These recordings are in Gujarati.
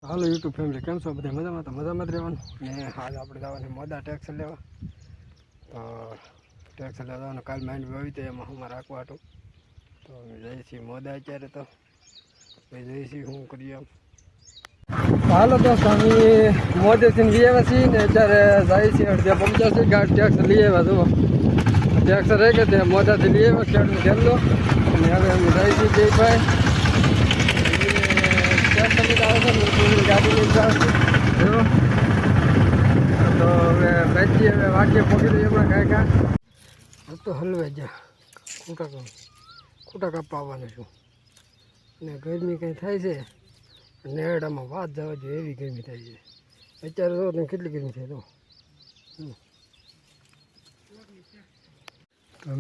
હાલો યુટ્યુબ ફેમિલી, કેમ છો બધા? મજામાં? તો મજામાં જ રહેવાનું. ને હાલ આપણે જવાની મોદા ટેક્સર લેવા. તો ટેક્સર લેવા જવાનું. કાલ માઇન્ડ વાવી તો એમાં હું રાખવા હતું. તો જઈએ છીએ મોદા અત્યારે. તો જઈએ છીએ શું કરીએ આમ. હાલો દોસ્ત, અમે મોદેથી લઈ આવ્યા છીએ ને અત્યારે જાય છીએ અડધે પંચાસ ગાડી ટેક્સર લઈ આવ્યા. જુઓ ટેક્સર રહે કે તે મોદાથી લઈ આવ્યા ખેડૂત ખેડલો. અને હવે અમે જાય છીએ જયભાઈ ગાડી લઈને જાઉં છું. તો હવે ભાઈ હવે વાક્ય પકડી દઈએ હમણાં કાંઈ કાં તો હલવાઈ ગયા ખૂટા કાપવા આવવાનું છું. અને ગરમી કંઈ થાય છે નેરડામાં વાત જવા જોઈએ એવી ગરમી થાય છે અત્યારે. તો તમે કેટલી ગરમી થાય તો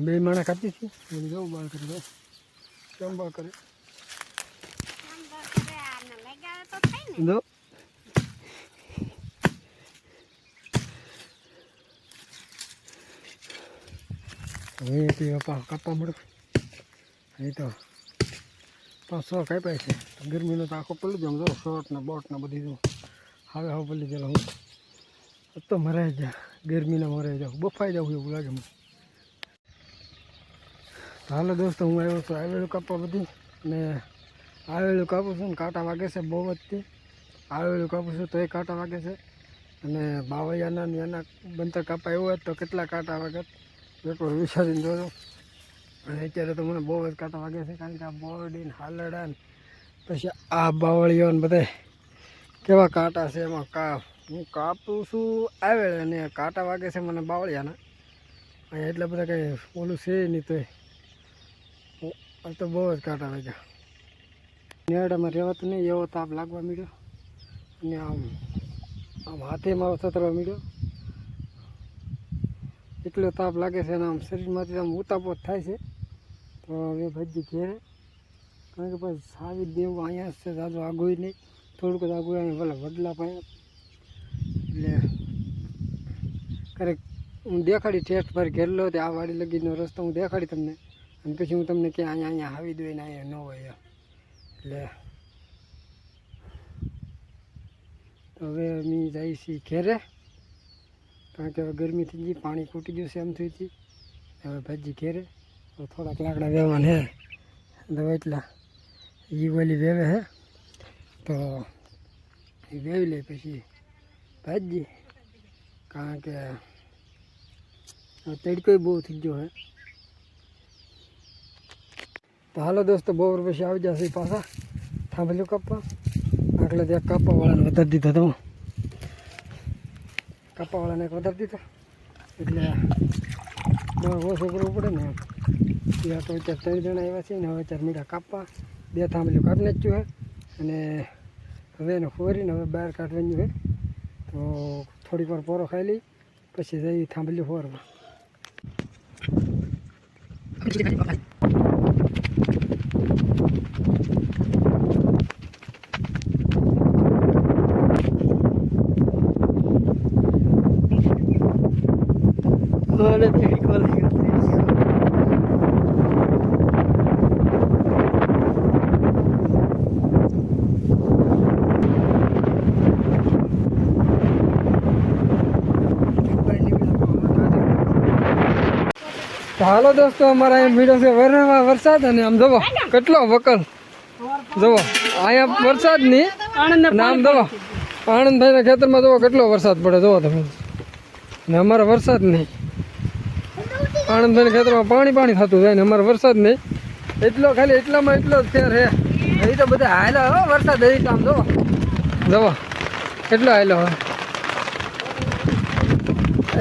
બે માણા કાપી છીએ. જવું બાળ કરી દો કેમ બાળ કરે દો. કાપવા મળે અહીં તો 500 કાપાય છે. ગરમીનો તો આખો પલ્લી જાઉં. જો શોર્ટ ને બોટ ને બધી જો હવે પલ્લી ગયેલો હું તો મરાઈ ગયા. ગરમીના મરાઈ જાઉં, બફાઈ જાઉં એવું લાગે મને. હાલો દોસ્તો, હું આવ્યો છું આવેલું કાપવા બધી. ને આવેલું કાપું છું ને કાંટા વાગે છે બહુ વધતી. આવેલું કાપું છું તો એ કાંટા વાગે છે. અને બાવળિયાના ને એના બનતા કાપા એવું હોત તો કેટલા કાંટા વાગે એટલું વિચારીને જોજો. અને અત્યારે તો મને બહુ જ કાંટા વાગે છે, કારણ કે આ બોરડી ને હાલડા ને પછી આ બાવળીઓ ને બધા કેવા કાંટા છે. એમાં હું કાપું છું આવેલ અને કાંટા વાગે છે મને બાવળિયાના. અહીંયા એટલા બધા કંઈ ઓલું છે નહીં તોય તો બહુ જ કાંટા વાગ્યા. નેરડામાં રહેવાતું નહીં એવો તાપ લાગવા માંડ્યો. અને આમ હાથે મારો થતરવા માંડ્યો. એટલો તાપ લાગે છે અને આમ શરીરમાંથી આમ ઉતાપો થાય છે. તો હવે ભાજી ઘેરે, કારણ કે પછી સાવી દેવું અહીંયા છે. જાજુ આગું નહીં, થોડુંક જ આગું અહીંયા ભલે વડલા પાસે. એટલે ક્યારેક હું દેખાડી ટેસ્ટ પર ઘેરલો તે આ વાડી લગીનો રસ્તો હું દેખાડી તમને. અને પછી હું તમને કે અહીંયા આવી દઉં ને અહીંયા ન હોય. એટલે તો હવે અમે જઈએ છીએ ઘેરે, કારણ કે હવે ગરમી થઈ ગઈ, પાણી ખૂટી ગયું છે એમ થઈ હતી. હવે ભાજી ઘેરે તો થોડાક લાકડા વેવાને હે તો એટલા એ ઓલી વેવે હે તો એ વેવી લે પછી ભાજી. કારણ કે તડકો બહુ થઈ ગયો હે. તો હાલો દોસ્તો, બપોર પછી આવી જશે પાછા થાંભલ્યું કાપવા. આટલે ત્યાં કાપવાવાળાને વધારી દીધો તો કાપવાવાળાને એક વધારી દીધો એટલે ઓછો કરવું પડે ને. ત્યાં તો અત્યારે 3 જણા આવ્યા છે ને હવે અત્યારે મીઠા કાપવા 2 થાંભલ્યું કાઢી નાખ્યું છે. અને હવે એને ફોરીને હવે બહાર કાઢવાનું છે. તો થોડીક વાર પોરો ખાઈ લઈ પછી જઈ થાંભલ્યું ફોરવા. હાલો દોસ્તો, અમારા અહીંયા મીડો છે વરસાદ. અને આમ જવો કેટલો વકલ જવો અહીંયા વરસાદ નહીં. આમ જવો આનંદભાઈના ખેતરમાં જવો કેટલો વરસાદ પડે જવો તમે. ને અમારે વરસાદ નહીં. આનંદભાઈના ખેતરમાં પાણી થતું જાય ને અમારે વરસાદ નહીં. એટલો ખાલી એટલામાં એટલો જ ફેર હે. અહીં તો બધા હાયલા હો વરસાદ. અહીં તો આમ જવો કેટલો હાયલો હોય.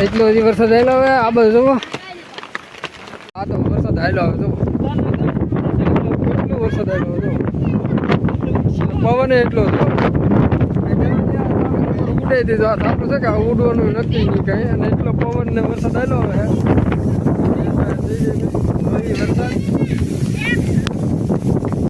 એટલો હજી વરસાદ હાયલો હવે આ બધું જવો. આ તો વરસાદ હાયલો આવે તો કેટલો વરસાદ હાયલો હતો. પવન એટલો હતો ઉડે દીધો. આપણું છે કે ઉડવાનું નક્કી નહીં કાંઈ. અને એટલો પવન ને વરસાદ હાયલો આવે વરસાદ.